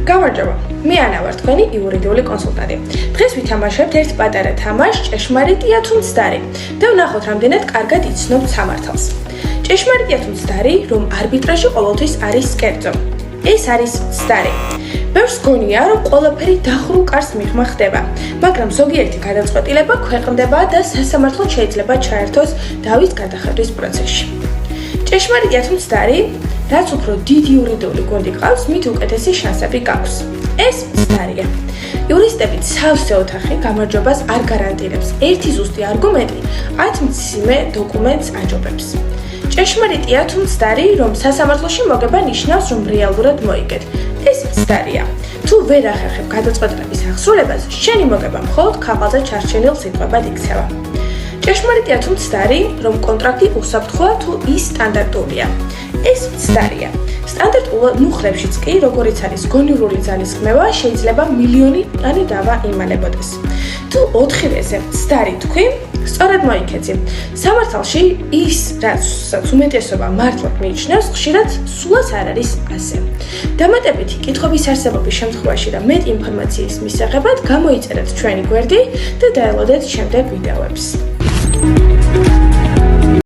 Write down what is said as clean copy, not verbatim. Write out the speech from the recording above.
გამარჯობა, მე ანა ვარ, თქვენი იურიდიული კონსულტანტი. დღეს ვითამაშებთ ერთ პატარა თამაშს, ჭეშმარიტია თუ მცდარი და ვნახოთ, რამდენად კარგად იცნობთ სამართალს. ჭეშმარიტია თუ მცდარი, რომ არბიტრაჟი ყოველთვის არის კერძო. ეს არის მცდარი. ბევრს გონია, რომ ყველაფერი დახურულ კარს მიღმა ხდება, მაგრამ ზოგიერთი გადაწყვეტილება ქვეყნდება და სასამართლოდ შეიძლება ჩაერთოს დავის გადახედვის პროცესში. ჭეშმარიტია თუ მცდარი, რაც უფრო დიდი იურიდიული გუნდი ყავს, მით უკეთესი შანსები გაქვს. ეს მცდარია. იურისტებით სავსე ოთახი გამარჯვებას არ გარანტირებს. ერთი ზუსტი არგუმენტი 10 მცირე დოკუმენტს აჯობებს. ჭეშმარიტია თუ მცდარი, რომ სასამართლოში მოგება ნიშნავს, რომ რეალურად მოიგეთ. ეს მცდარია. თუ ვერ ახერხებ გადაწყვეტილების აღსრულებას, შენი მოგება მხოლოდ ქაღალდზე ჩარჩენილ სიტყვებად იქცევა. ჭეშმარიტია თუ მცდარი, რომ კონტრაქტი უსაფრთხოა თუ ის სტანდარტულია. ეს მცდარია. სტანდარტულ მუხლებშიც კი, როგორიც არის გონივრული ძალისხმევა, შეიძლება მილიონიანი დავა იმალებოდეს. თუ 4-ვეზე მცდარი თქვი, სწორად მოიქეცი. სამართალში ის, რასაც უმეტესობა მართლად მიიჩნევს, ხშირად სულაც არ არის ასე. დამატებითი კითხვების არსებობის შემთხვევაში და მეტ ინფორმაციის მისაღებად გამოიწერეთ ჩვენი გვერდი და დაელოდეთ შემდეგ ვიდეოებს.